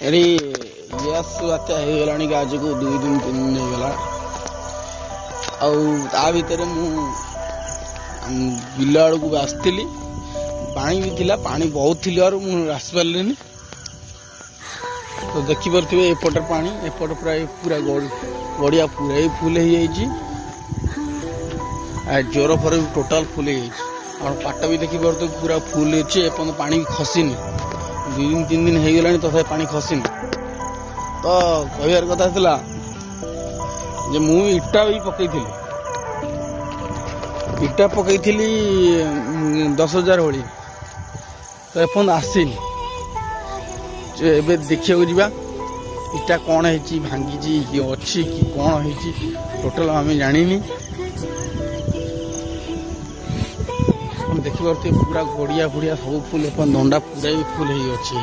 ଏଠି ୟେସ୍ ବାତ୍ୟା ହେଇଗଲାଣି ଆଜକୁ 2 ଦିନ 3 ଦିନ ହେଇଗଲା। ଆଉ ତା ଭିତରେ ମୁଁ ବିଲ ଆଡ଼କୁ ଆସିଥିଲି, ପାଣି ବି ଥିଲା, ପାଣି ବହୁତ ଥିଲାରୁ ମୁଁ ଆସିପାରିଲିନି। ତ ଦେଖିପାରୁଥିବେ ଏପଟେ ପାଣି, ଏପଟେ ପ୍ରାୟ ପୁରା ଗଡ଼ିଆ ପୁରା ଫୁଲ ହେଇଯାଇଛି। ଜ୍ୱର ଫର ବି ଟୋଟାଲ ଫୁଲ ହେଇଯାଇଛି। ଆଉ ପାଟ ବି ଦେଖିପାରୁଥିବେ ପୁରା ଫୁଲ ଅଛି, ଏପର୍ଯ୍ୟନ୍ତ ପାଣି ବି ଖସିନି। 2 ଦିନ 3 ଦିନ ହେଇଗଲାଣି ତଥାପି ପାଣି ଖସିନି। ତ କହିବାର କଥା ଥିଲା ଯେ ମୁଁ ଇଟା ବି ପକେଇଥିଲି, ଇଟା ପକେଇଥିଲି 10,000 ଭଳି, ତ ଏପର୍ଯ୍ୟନ୍ତ ଆସିନି। ଏବେ ଦେଖିବାକୁ ଯିବା ଇଟା କ'ଣ ହେଇଛି, ଭାଙ୍ଗିଛି କି ଅଛି କି କ'ଣ ହେଇଛି ଟୋଟାଲ ଆମେ ଜାଣିନି। ଦେଖିପାରୁଥିବେ ପୁରା ଗଡ଼ିଆ ଫଡ଼ିଆ ସବୁ ଫୁଲ, ଏପର୍ଯ୍ୟନ୍ତ ଦଣ୍ଡା ପୁରା ବି ଫୁଲ ହେଇଅଛି।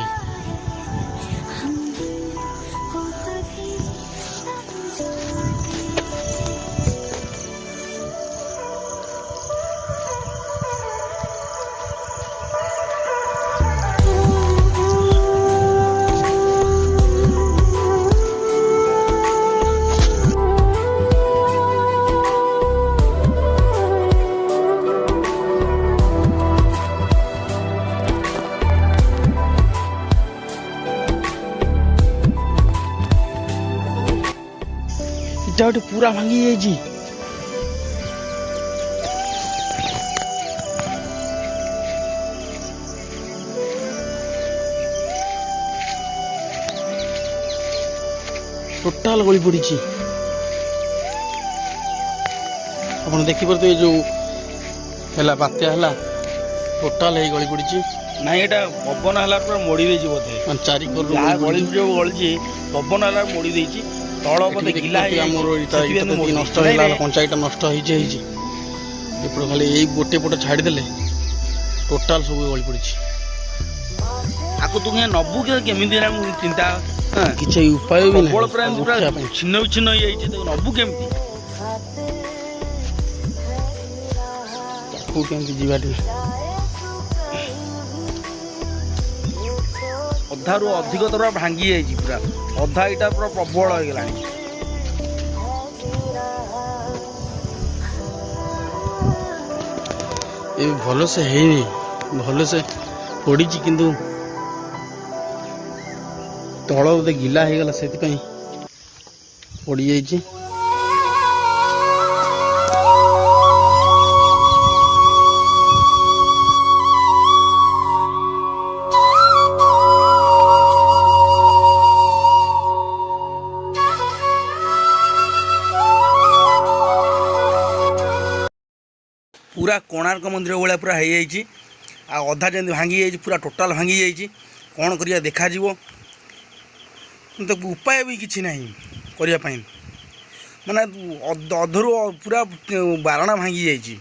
ଇଟା ଗୋଟେ ପୁରା ଭାଙ୍ଗି ଯାଇଛି। ଟୋଟାଲ ଗଳି ପଡ଼ିଛି। ଆପଣ ଦେଖିପାରୁଥିବେ ଯୋଉ ହେଲା ବାତ୍ୟା ହେଲା, ଟୋଟାଲ ହେଇ ଗଳି ପଡ଼ିଛି। ନାଇଁ ଏଟା ପବନ ହେଲା ପୁରା ମୋଡ଼ି ଦେଇଛି ବୋଧେ। 4 କର ଗଳି ଯୋଉ ଗଳିଛି ପବନ ହେଲା ମୋଡ଼ି ଦେଇଛି। ତଳ ବୋଧେ ଗିଲା ଆମର ନଷ୍ଟ ହେଲା, କଞ୍ଚା ଇଟା ନଷ୍ଟ ହେଇଛି। ଏପଟେ ଖାଲି ଏଇ ଗୋଟେ ପଟ ଛାଡ଼ିଦେଲେ ଟୋଟାଲ ସବୁ ଗଳି ପଡ଼ିଛି। ଆକୁ ତୁ ନବୁ କେମିତି ମୁଁ ଚିନ୍ତା, କିଛି ଉପାୟ ବି ନାହିଁ। ପୁରା ଛିନ୍ନ ବିଚ୍ଛିନ୍ନ ହେଇଯାଇଛି, ତାକୁ ନବୁ କେମିତି? ତାକୁ କେମିତି ଯିବା ଟିକେ। ଅଧାରୁ ଅଧିକ ଥର ଭାଙ୍ଗି ଯାଇଛି, ପୁରା ଅଧା ଇଟା ପୁରା ପ୍ରବଳ ହେଇଗଲାଣି। ଏ ଭଲସେ ହେଇନି, ଭଲସେ ପଡ଼ିଛି କିନ୍ତୁ ତଳ ବୋଧେ ଗିଲା ହେଇଗଲା, ସେଥିପାଇଁ ପଡ଼ିଯାଇଛି। ପୁରା କୋଣାର୍କ ମନ୍ଦିର ଭଳିଆ ପୁରା ହେଇଯାଇଛି। ଆଉ ଅଧା ଯେମିତି ଭାଙ୍ଗି ଯାଇଛି, ପୁରା ଟୋଟାଲ ଭାଙ୍ଗି ଯାଇଛି। କ'ଣ କରିବା ଦେଖାଯିବ, କିନ୍ତୁ ଉପାୟ ବି କିଛି ନାହିଁ କରିବା ପାଇଁ। ମାନେ ଅଧରୁ ପୁରା ବାରଣା ଭାଙ୍ଗି ଯାଇଛି।